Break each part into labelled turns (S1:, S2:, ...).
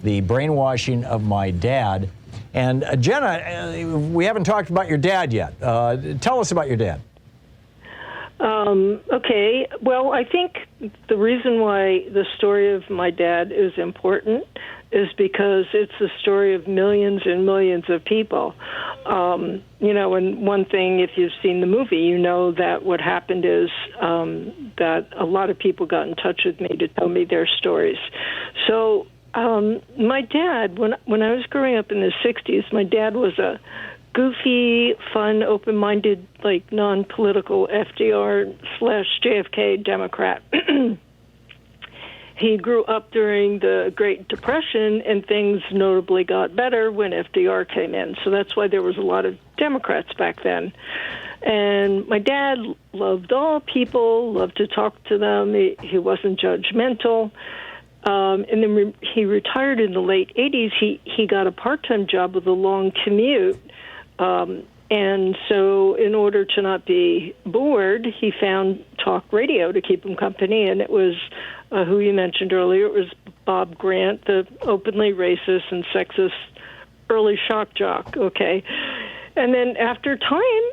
S1: The Brainwashing of My Dad. And Jenna, we haven't talked about your dad yet. Tell us about your dad.
S2: Okay. Well, I think the reason why the story of my dad is important is because it's the story of millions and millions of people. And one thing, if you've seen the movie, you know that what happened is that a lot of people got in touch with me to tell me their stories. So my dad, when I was growing up in the 60s, my dad was a goofy, fun, open-minded, like non-political FDR/JFK Democrat. He grew up during the Great Depression, and things notably got better when FDR came in. So that's why there was a lot of Democrats back then. And my dad loved all people, loved to talk to them. He wasn't judgmental. And then he retired in the late 80s. He got a part-time job with a long commute. And so in order to not be bored, he found talk radio to keep him company, and it was who you mentioned earlier. It was Bob Grant, the openly racist and sexist early shock jock, okay? And then after time,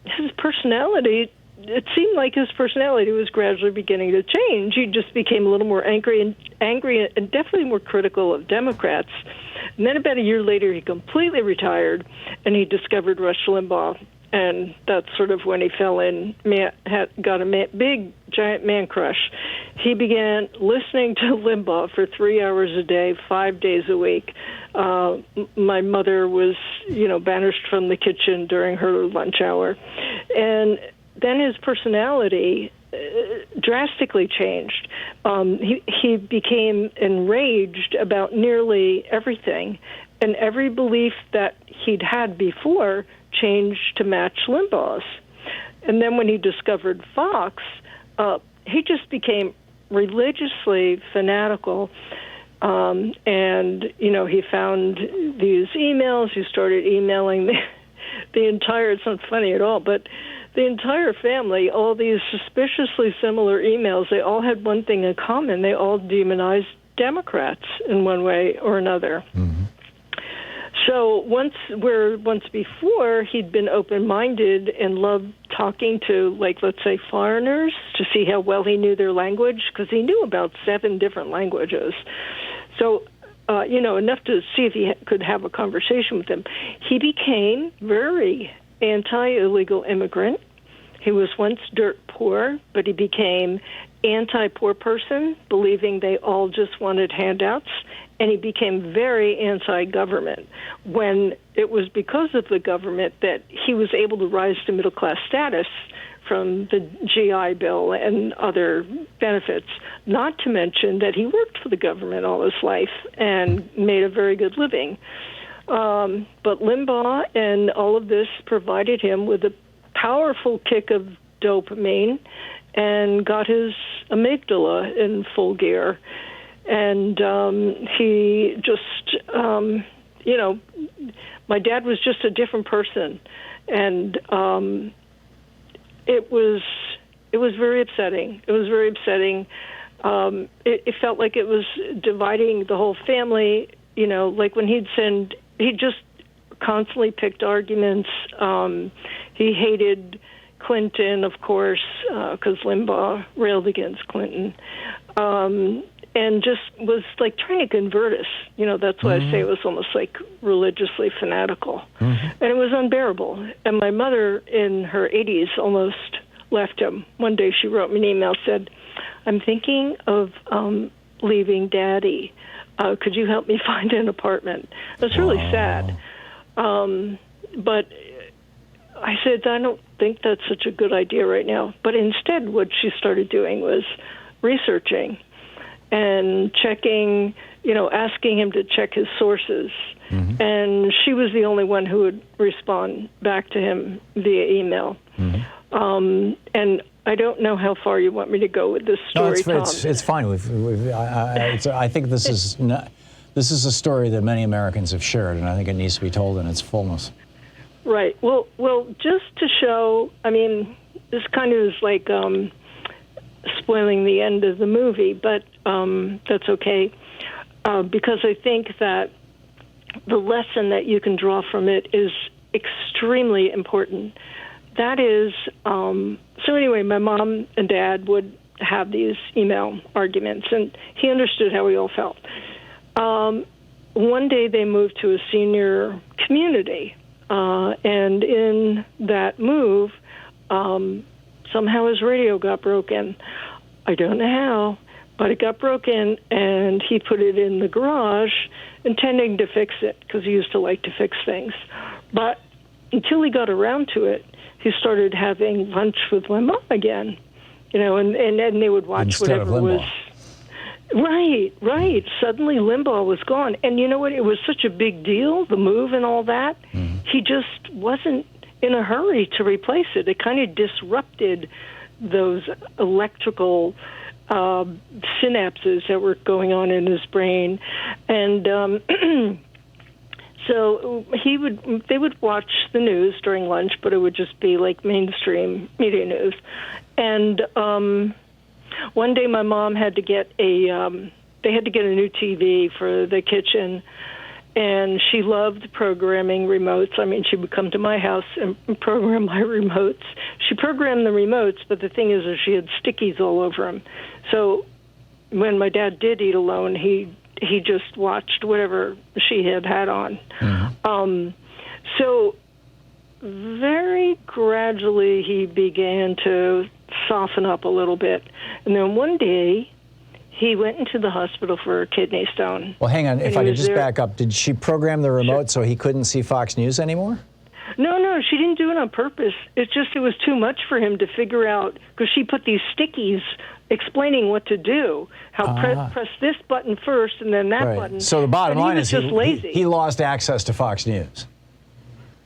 S2: his personality, it seemed like his personality was gradually beginning to change. He just became a little more angry and definitely more critical of Democrats. And then about a year later, he completely retired, and he discovered Rush Limbaugh. And that's sort of when he fell in, got a big, giant man crush. He began listening to Limbaugh for 3 hours a day, 5 days a week. My mother was, banished from the kitchen during her lunch hour. And then his personality drastically changed. He became enraged about nearly everything, and every belief that he'd had before changed to match Limbaugh's. And then when he discovered Fox, he just became religiously fanatical. And, he found these emails. He started emailing the entire, it's not funny at all, but the entire family, all these suspiciously similar emails, they all had one thing in common. They all demonized Democrats in one way or another. Mm-hmm. So once before, he'd been open-minded and loved talking to, let's say, foreigners to see how well he knew their language, because he knew about 7 different languages. So, enough to see if he could have a conversation with them. He became very anti-illegal immigrant. He was once dirt poor, but he became anti-poor person, believing they all just wanted handouts. And he became very anti-government when it was because of the government that he was able to rise to middle-class status from the GI Bill and other benefits, not to mention that he worked for the government all his life and made a very good living. But Limbaugh and all of this provided him with a powerful kick of dopamine and got his amygdala in full gear. And he just, my dad was just a different person. And it was very upsetting. It was very upsetting. It felt like it was dividing the whole family, like when he just constantly picked arguments. He hated Clinton, of course, because Limbaugh railed against Clinton. And just was trying to convert us. That's why I say it was almost religiously fanatical. Mm-hmm. And it was unbearable. And my mother in her 80s almost left him. One day she wrote me an email, said, "I'm thinking of leaving Daddy. Could you help me find an apartment?" It was really sad. But I said, I don't think that's such a good idea right now. But instead what she started doing was researching and checking, asking him to check his sources. Mm-hmm. And she was the only one who would respond back to him via email. Mm-hmm. And I don't know how far you want me to go with this story, Tom.
S1: It's fine. I think this is a story that many Americans have shared, and I think it needs to be told in its fullness.
S2: Right. Well, just to show, this kind of is like spoiling the end of the movie, but that's okay. because I think that the lesson that you can draw from it is extremely important. That is, so anyway, my mom and dad would have these email arguments, and he understood how we all felt. One day they moved to a senior community, and in that move, somehow his radio got broken. I don't know how, but it got broken, and he put it in the garage, intending to fix it, because he used to like to fix things. But until he got around to it, he started having lunch with my mom again, and they would watch
S1: Instead
S2: whatever
S1: of Limbaugh.
S2: was. Right. Suddenly Limbaugh was gone. And you know what? It was such a big deal, the move and all that. Mm-hmm. He just wasn't in a hurry to replace it. It kind of disrupted those electrical synapses that were going on in his brain. And so they would watch the news during lunch, but it would just be like mainstream media news. And one day my mom had to get they had to get a new TV for the kitchen, and she loved programming remotes. I mean, she would come to my house and program my remotes. She programmed the remotes, but the thing is she had stickies all over them. So when my dad did eat alone, he just watched whatever she had on. Mm-hmm. So very gradually he began to soften up a little bit. And then one day he went into the hospital for a kidney stone.
S1: Well, hang on. If I could just back up, did she program the remote so he couldn't see Fox News anymore?
S2: No, she didn't do it on purpose. It was too much for him to figure out, because she put these stickies explaining what to do, how press this button first and then that button.
S1: So the bottom line is
S2: lazy.
S1: He lost access to Fox News.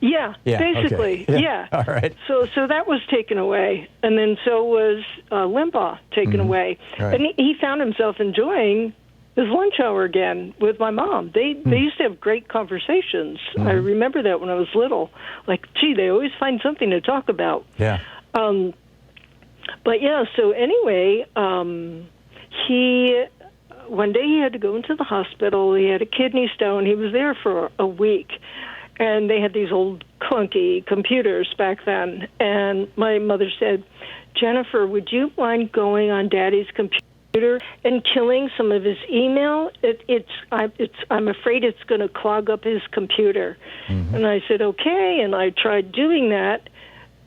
S2: Yeah, basically,
S1: okay.
S2: yeah.
S1: All right.
S2: So that was taken away, and then so was Limbaugh taken away.
S1: Right.
S2: And he found himself enjoying his lunch hour again with my mom. They used to have great conversations. I remember that when I was little. Like, gee, they always find something to talk about.
S1: Yeah.
S2: But yeah, so anyway, one day he had to go into the hospital. He had a kidney stone. He was there for a week. And they had these old clunky computers back then. And my mother said, Jennifer, would you mind going on Daddy's computer and killing some of his email? I'm afraid it's going to clog up his computer. Mm-hmm. And I said, okay. And I tried doing that.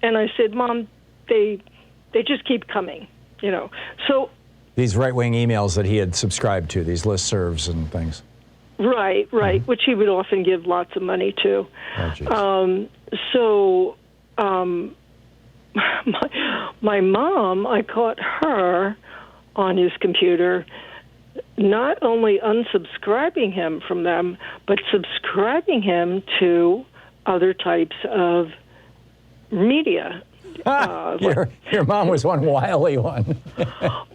S2: And I said, Mom, they just keep coming, So
S1: these right-wing emails that he had subscribed to, these listservs and things.
S2: Right, mm-hmm. Which he would often give lots of money to.
S1: Oh,
S2: my mom, I caught her on his computer, not only unsubscribing him from them, but subscribing him to other types of media.
S1: Your mom was one wily one.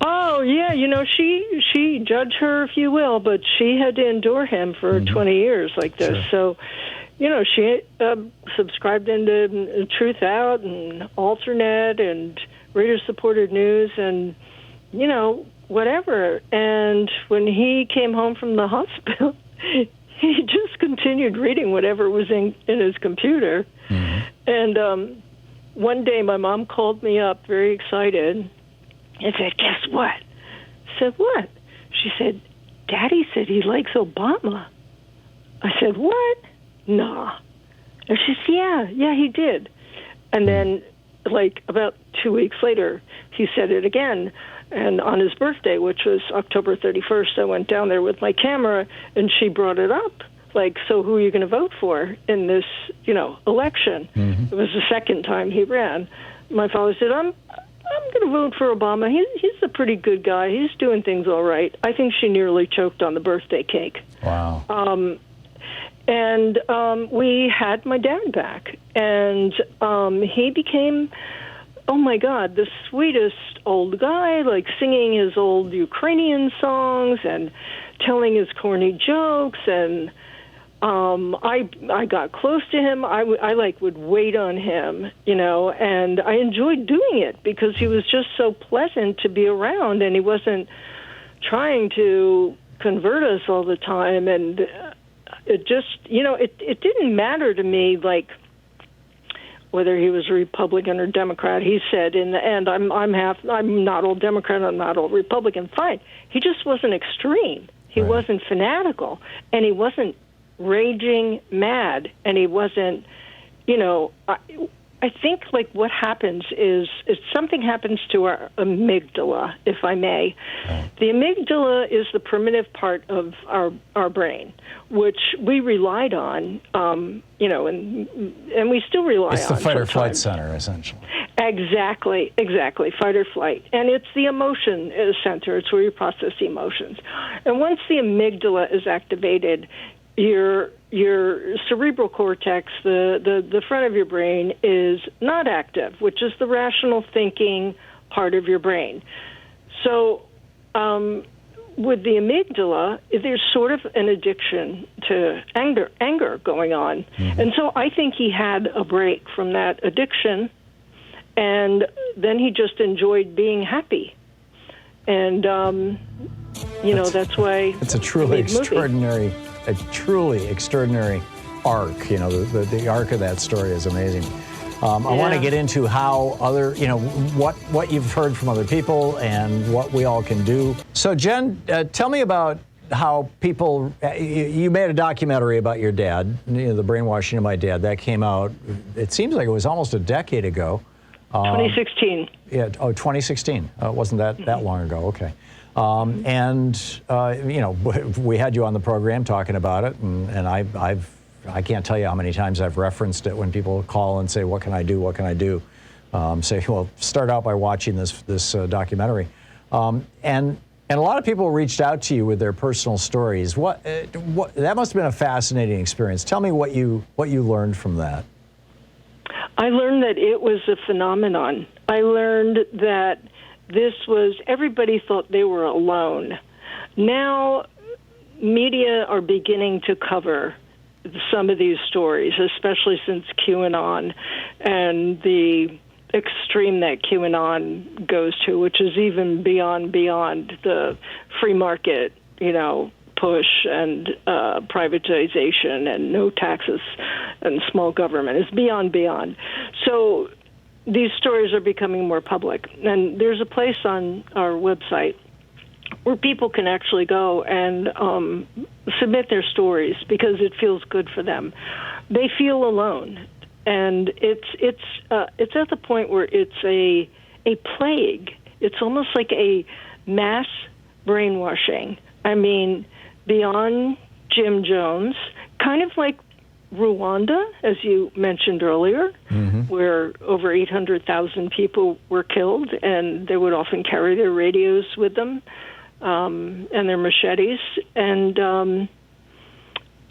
S2: Oh, yeah, she judge her if you will, but she had to endure him for 20 years like this.
S1: Sure.
S2: So, she subscribed into Truth Out and Alternet and Reader-Supported News and, whatever. And when he came home from the hospital, he just continued reading whatever was in his computer. Mm-hmm. And one day my mom called me up very excited and said, guess what? I said, what? She said, Daddy said he likes Obama. I said, what? Nah. And she said, yeah, he did. And then, about 2 weeks later, he said it again. And on his birthday, which was October 31st, I went down there with my camera, and she brought it up. So who are you going to vote for in this, election? Mm-hmm. It was the second time he ran. My father said, I'm going to vote for Obama. He's a pretty good guy. He's doing things all right. I think she nearly choked on the birthday cake.
S1: Wow.
S2: And we had my dad back. And he became, oh, my God, the sweetest old guy, singing his old Ukrainian songs and telling his corny jokes. And I got close to him. I would wait on him, and I enjoyed doing it because he was just so pleasant to be around, and he wasn't trying to, convert us all the time, and it just, it didn't matter to me, like, whether he was a Republican or Democrat. He said, in the end, I'm not all Democrat, I'm not all Republican. Fine. He just wasn't extreme. He wasn't fanatical, and he wasn't raging mad, and he wasn't, I think, like, what happens is something happens to our amygdala, if I may. The amygdala is the primitive part of our brain, which we relied on, and we still rely on.
S1: It's the fight or flight center, essentially.
S2: Exactly, fight or flight. And it's the emotion center. It's where you process the emotions. And once the amygdala is activated, your cerebral cortex, the front of your brain, is not active, which is the rational thinking part of your brain. So with the amygdala, there's sort of an addiction to anger going on. Mm-hmm. And so I think he had a break from that addiction, and then he just enjoyed being happy. And, that's why
S1: it's a truly extraordinary arc. The arc of that story is amazing. I want to get into how what you've heard from other people and what we all can do. So, Jen, tell me about how people, you made a documentary about your dad, The Brainwashing of My Dad. That came out, it seems like it was almost a decade ago.
S2: 2016.
S1: 2016. It wasn't that long ago. Okay. We had you on the program talking about it, and I can't tell you how many times I've referenced it when people call and say, "What can I do? What can I do?" Say, well, start out by watching this documentary, and a lot of people reached out to you with their personal stories. What that must have been a fascinating experience. Tell me what you learned from that.
S2: I learned that it was a phenomenon. I learned that everybody thought they were alone. Now, media are beginning to cover some of these stories, especially since QAnon and the extreme that QAnon goes to, which is even beyond the free market, push and privatization and no taxes and small government. It's beyond. So these stories are becoming more public. And there's a place on our website where people can actually go and submit their stories because it feels good for them. They feel alone. And it's at the point where it's a plague. It's almost like a mass brainwashing. I mean, beyond Jim Jones, kind of like Rwanda, as you mentioned earlier, where over 800,000 people were killed, and they would often carry their radios with them and their machetes. And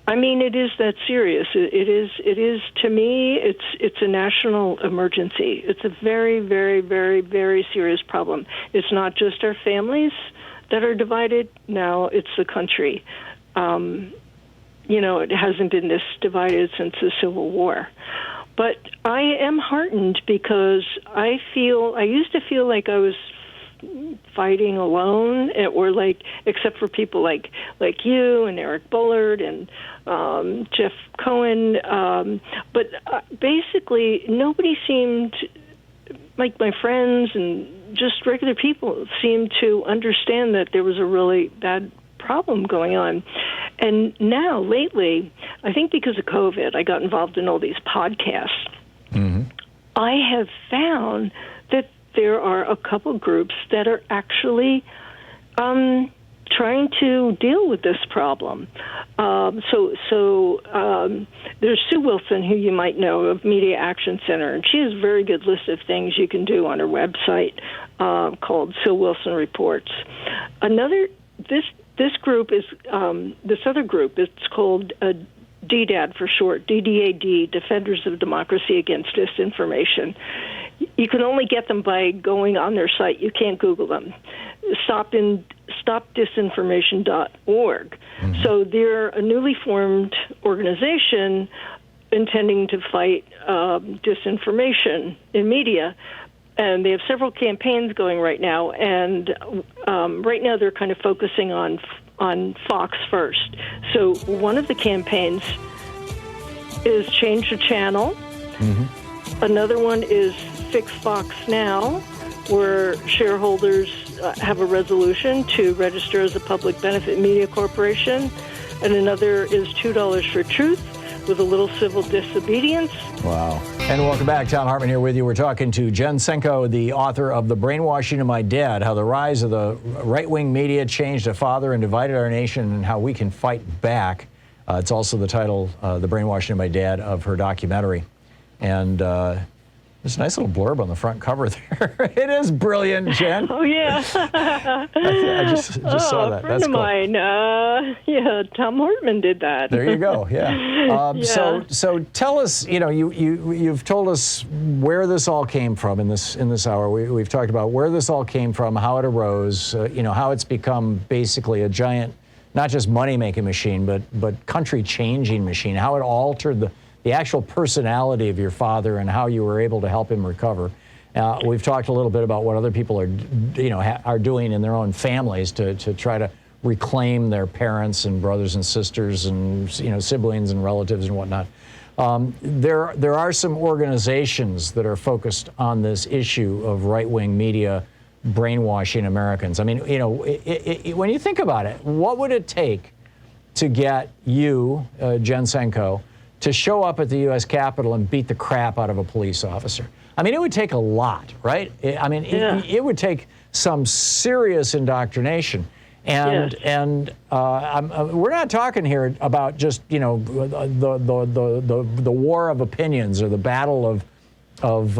S2: it is that serious. It is to me. It's a national emergency. It's a very, very, very, very serious problem. It's not just our families that are divided. Now it's the country. It hasn't been this divided since the Civil War. But I am heartened because I used to feel like I was fighting alone, or except for people like you and Eric Bullard and Jeff Cohen. But basically, nobody seemed, like my friends and just regular people, seemed to understand that there was a really bad problem going on. And now, lately, I think because of COVID, I got involved in all these podcasts. Mm-hmm. I have found that there are a couple groups that are actually trying to deal with this problem. So there's Sue Wilson, who you might know, of Media Action Center, and she has a very good list of things you can do on her website called Sue Wilson Reports. This group is this other group. It's called DDAD for short, DDAD, Defenders of Democracy Against Disinformation. You can only get them by going on their site. You can't Google them. StopDisinformation.org. Mm-hmm. So they're a newly formed organization intending to fight disinformation in media. And they have several campaigns going right now. And right now they're kind of focusing on on Fox first. So one of the campaigns is change the channel. Another one is fix Fox now, where shareholders have a resolution to register as a public benefit media corporation. And another is $2 for truth with a little civil disobedience.
S1: Wow. And welcome back. Thom Hartmann here with you. We're talking to Jen Senko, the author of The Brainwashing of My Dad, How the Rise of the Right-Wing Media Changed a Father and Divided Our Nation, and How We Can Fight Back. It's also the title, The Brainwashing of My Dad, of her documentary. And there's a nice little blurb on the front cover there. It is brilliant, Jen.
S2: Oh, yeah.
S1: I just saw that.
S2: A friend
S1: That's
S2: of
S1: cool.
S2: mine, Thom Hartmann did that.
S1: There you go. Yeah.
S2: Yeah.
S1: So tell us. You've told us where this all came from in this hour. We've talked about where this all came from, how it arose. How it's become basically a giant, not just money-making machine, but country-changing machine. How it altered the actual personality of your father and how you were able to help him recover. We've talked a little bit about what other people are doing in their own families to try to reclaim their parents and brothers and sisters and siblings and relatives and whatnot. There are some organizations that are focused on this issue of right-wing media brainwashing Americans. I mean, when you think about it, what would it take to get you, Jen Senko, to show up at the U.S. Capitol and beat the crap out of a police officer? I mean, it would take a lot, right? I mean, it would take some serious indoctrination. And we're not talking here about just the war of opinions or the battle of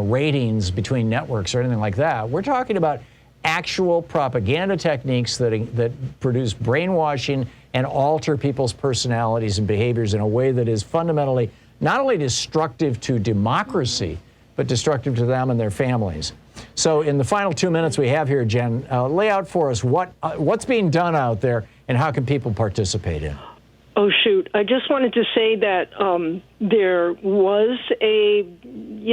S1: ratings between networks or anything like that. We're talking about actual propaganda techniques that produce brainwashing and alter people's personalities and behaviors in a way that is fundamentally not only destructive to democracy, but destructive to them and their families. So in the final 2 minutes we have here, Jen, lay out for us what's being done out there and how can people participate in it?
S2: Oh, shoot. I just wanted to say that there was a,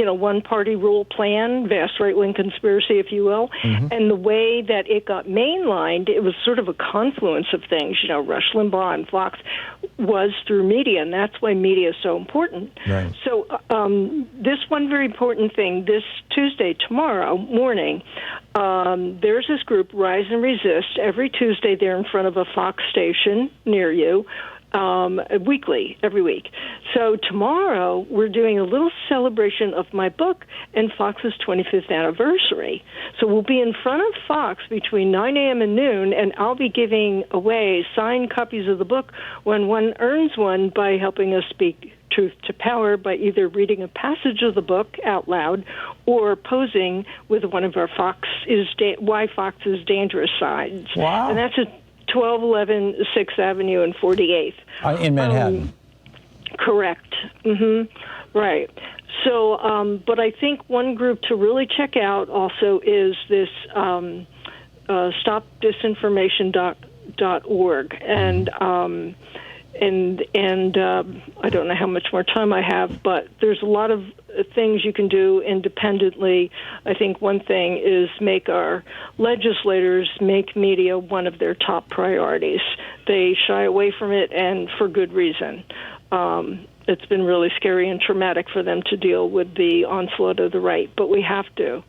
S2: one-party rule plan, vast right-wing conspiracy, if you will, and the way that it got mainlined, it was sort of a confluence of things. Rush Limbaugh and Fox was through media, and that's why media is so important.
S1: Right.
S2: So this one very important thing, this Tuesday, tomorrow morning, there's this group, Rise and Resist. Every Tuesday they're in front of a Fox station near you. Weekly, every week. So tomorrow we're doing a little celebration of my book and Fox's 25th anniversary. So we'll be in front of Fox between 9 a.m. and noon, and I'll be giving away signed copies of the book when one earns one by helping us speak truth to power by either reading a passage of the book out loud or posing with one of our Why Fox is Dangerous signs.
S1: Wow.
S2: And that's 1211 6th Avenue and 48th.
S1: In Manhattan.
S2: Correct. Right. So, but I think one group to really check out also is this stopdisinformation.org. And I don't know how much more time I have, but there's a lot of things you can do independently. I think one thing is make our legislators make media one of their top priorities. They shy away from it, and for good reason. It's been really scary and traumatic for them to deal with the onslaught of the right, but we have to.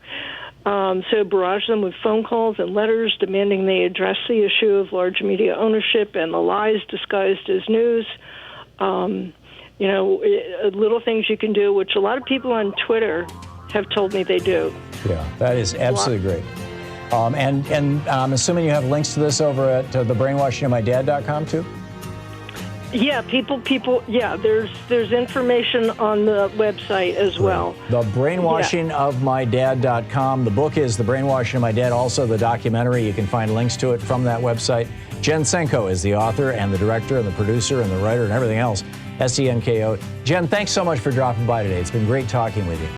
S2: So barrage them with phone calls and letters demanding they address the issue of large media ownership and the lies disguised as news. Little things you can do, which a lot of people on Twitter have told me they do.
S1: Yeah, that is absolutely great. And I'm assuming you have links to this over at thebrainwashingofmydad.com too?
S2: Yeah, there's information on the website as well.
S1: The brainwashingofmydad.com. The book is The Brainwashing of My Dad, also the documentary. You can find links to it from that website. Jen Senko is the author and the director and the producer and the writer and everything else. Senko. Jen, thanks so much for dropping by today. It's been great talking with you.